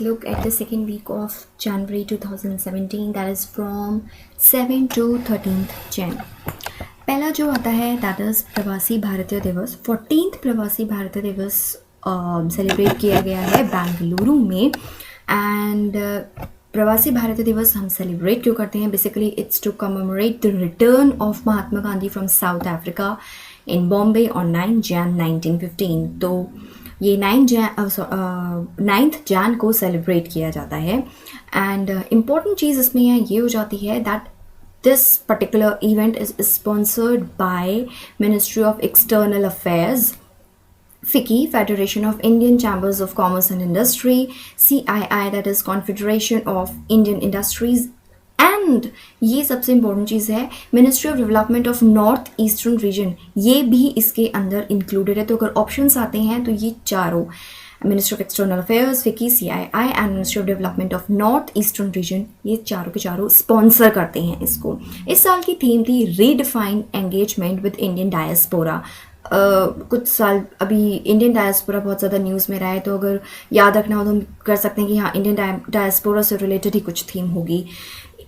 Look at the second week of January 2017, that is from 7 to 13th Jan. पहला जो आता है that is प्रवासी भारतीय दिवस. 14th प्रवासी भारतीय दिवस सेलिब्रेट किया गया है बेंगलुरु में. एंड प्रवासी भारतीय दिवस हम सेलिब्रेट क्यों करते हैं? Basically it's to commemorate the return of Mahatma Gandhi from South Africa in Bombay on 9 Jan 1915. तो ये 9th जैन को सेलिब्रेट किया जाता है. एंड इम्पॉर्टेंट चीज़ इसमें ये हो जाती है that this particular event is sponsored by Ministry of External Affairs, FICCI, Federation of Indian Chambers of Commerce and Industry, CII, that is Confederation of Indian Industries, and ये सबसे इम्पोर्टेंट चीज़ है ministry of development of north eastern region, ये भी इसके अंदर included है. तो अगर ऑप्शंस आते हैं तो ये चारों मिनिस्ट्री ऑफ एक्सटर्नल अफेयर्स, फिकी, CII and ministry of development of north eastern region, ये चारों के चारों स्पॉन्सर करते हैं इसको. इस साल की थीम थी redefine engagement with Indian diaspora. कुछ साल अभी इंडियन डायस्पोरा बहुत ज़्यादा न्यूज़ में रहा है, तो अगर याद रखना हो तो हम कर सकते हैं कि हाँ, इंडियन डायस्पोरा से रिलेटेड ही कुछ थीम होगी.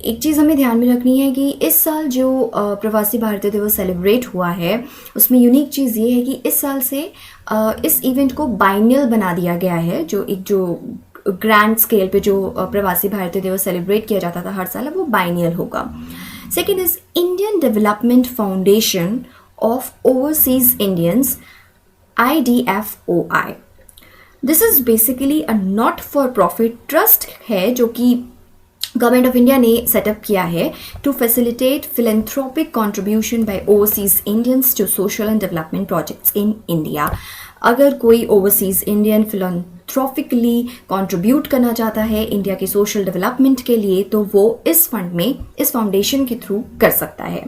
एक चीज़ हमें ध्यान में रखनी है कि इस साल जो प्रवासी भारतीय दिवस सेलिब्रेट हुआ है उसमें यूनिक चीज़ ये है कि इस साल से इस इवेंट को बाइनियल बना दिया गया है. जो ग्रैंड स्केल पे जो प्रवासी भारतीय दिवस सेलिब्रेट किया जाता था हर साल, अब वो बाइनियल होगा. Second is Indian Development Foundation of Overseas Indians, IDFOI. This is basically a not for profit trust है जो कि गवर्नमेंट ऑफ इंडिया ने सेटअप किया है to facilitate philanthropic contribution by overseas Indians to social and development projects in India. अगर कोई overseas Indian फिलेंथ्रोपिकली contribute करना चाहता है इंडिया के सोशल डेवलपमेंट के लिए तो वो इस फंड में, इस फाउंडेशन के थ्रू कर सकता है.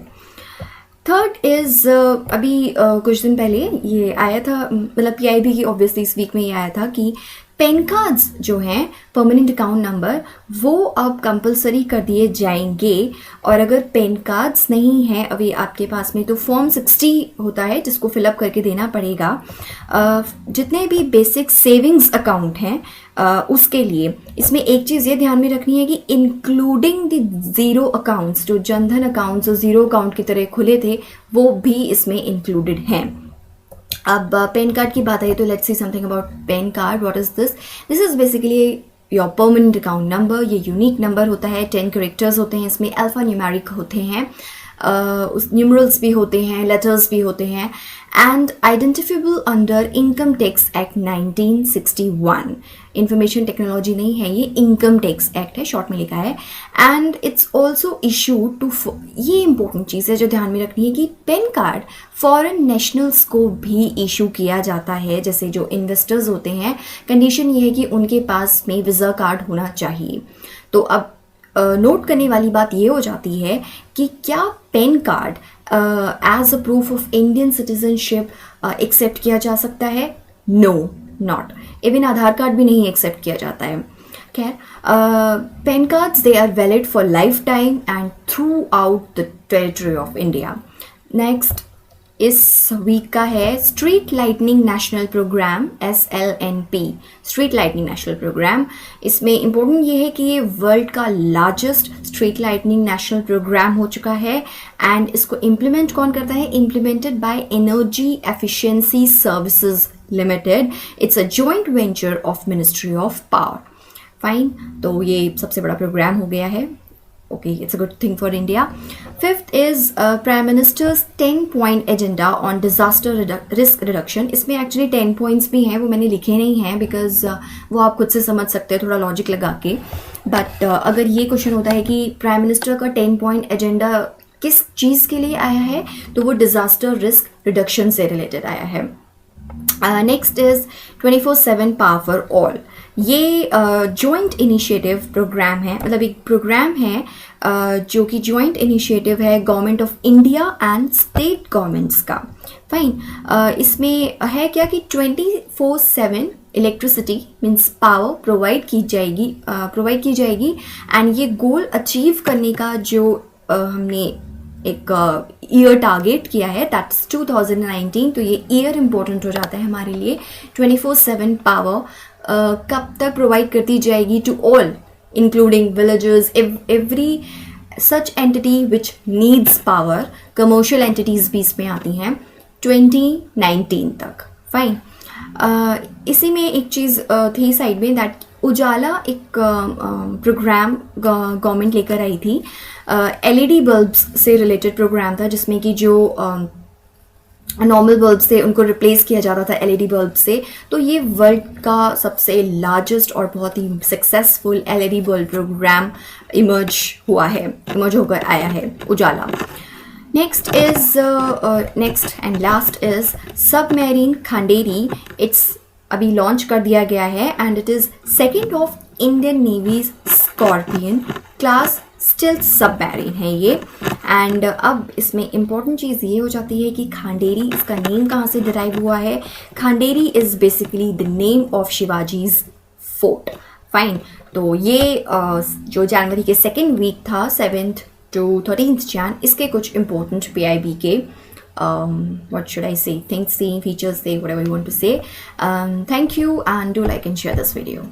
थर्ड इज अभी कुछ दिन पहले ये आया था, मतलब PIB की ऑब्वियसली इस वीक में ये आया था कि पेन कार्ड्स जो हैं, परमानेंट अकाउंट नंबर, वो अब कंपलसरी कर दिए जाएंगे. और अगर पेन कार्ड्स नहीं हैं अभी आपके पास में तो फॉर्म 60 होता है जिसको फिलअप करके देना पड़ेगा. जितने भी बेसिक सेविंग्स अकाउंट हैं उसके लिए इसमें एक चीज़ ये ध्यान में रखनी है कि इंक्लूडिंग द ज़ीरो अकाउंट्स, जो जनधन अकाउंट्स जो ज़ीरो अकाउंट की तरह खुले थे वो भी इसमें इंक्लूडेड हैं. अब पेन कार्ड की बात आई तो let's see something about PAN card. What is this? This is basically your permanent account number. ये यूनिक नंबर होता है, 10 कैरेक्टर्स होते हैं इसमें, अल्फा न्यूमेरिक होते हैं, उस न्यूमरल्स भी होते हैं, लेटर्स भी होते हैं. And identifiable under income tax act 1961. Information technology नहीं है, ये इनकम टैक्स एक्ट है, शॉर्ट में लिखा है. And it's also issue to, ये इंपॉर्टेंट चीज़ है जो ध्यान में रखनी है कि पेन कार्ड फॉरेन नेशनल्स को भी इशू किया जाता है. जैसे जो इन्वेस्टर्स होते हैं, कंडीशन ये है कि उनके पास में वीज़ा कार्ड होना चाहिए. तो अब नोट करने वाली बात ये हो जाती है कि क्या PAN card as a proof of Indian citizenship accept किया जा सकता है? No, not. Even Aadhaar card भी नहीं एक्सेप्ट किया जाता है. खैर, PAN cards they are valid for life time and throughout the territory of India. Next इस वीक का है street lightning national programme, SLNP, street lightning national programme. इसमें इम्पोर्टेंट ये है कि ये वर्ल्ड का largest street lightning national programme हो चुका है. एंड इसको इम्प्लीमेंट कौन करता है? Implemented by energy efficiency services limited. It's a joint venture of ministry of power. Fine, तो ये सबसे बड़ा प्रोग्राम हो गया है. Okay, it's a good thing for India. Fifth is Prime Minister's 10-point agenda on disaster risk reduction. इसमें actually 10 points भी हैं, वो मैंने लिखे नहीं हैं because वो आप खुद से समझ सकते हैं थोड़ा लॉजिक लगा के. बट अगर ये क्वेश्चन होता है कि प्राइम मिनिस्टर का 10-point एजेंडा किस चीज़ के लिए आया है तो वो डिजास्टर रिस्क रिडक्शन से रिलेटेड आया है. Next is 24/7 power for all. ये जॉइंट इनिशिएटिव प्रोग्राम है, मतलब एक प्रोग्राम है जो कि जॉइंट इनिशिएटिव है government of India and state governments का. फाइन, इसमें है क्या कि 24/7 इलेक्ट्रिसिटी मीन्स पावर प्रोवाइड की जाएगी. एंड ये गोल अचीव करने का जो हमने एक ईयर टारगेट किया है, दैट्स 2019। तो ये ईयर इम्पोर्टेंट हो जाता है हमारे लिए। 24/7 पावर कब तक प्रोवाइड करती जाएगी to all including villages, every such entity which needs power, commercial entities भी इसमें आती हैं 2019 तक। फाइन। इसी में एक चीज़ थी साइड में, दैट उजाला एक प्रोग्राम गवर्नमेंट लेकर आई थी, एलईडी बल्ब्स से रिलेटेड प्रोग्राम था, जिसमें कि जो नॉर्मल बल्ब्स थे उनको रिप्लेस किया जा रहा था एलईडी बल्ब से। तो ये वर्ल्ड का सबसे लार्जेस्ट और बहुत ही successful LED bulb program emerge होकर आया है Ujala. Next and last is submarine Khanderi. It's अभी लॉन्च कर दिया गया है and it is second of Indian navy's scorpion class stealth submarine है ये। एंड अब इसमें इंपॉर्टेंट चीज़ ये हो जाती है कि खांडेरी, इसका नेम कहाँ से डिराइव हुआ है। Khanderi is basically the name of Shivaji's fort. Fine. तो ये जो जनवरी के सेकेंड वीक था 7th to 13th Jan, इसके कुछ इंपॉर्टेंट PIB के what should I say, things, features, say whatever you want to say. Thank you and do like and share this video.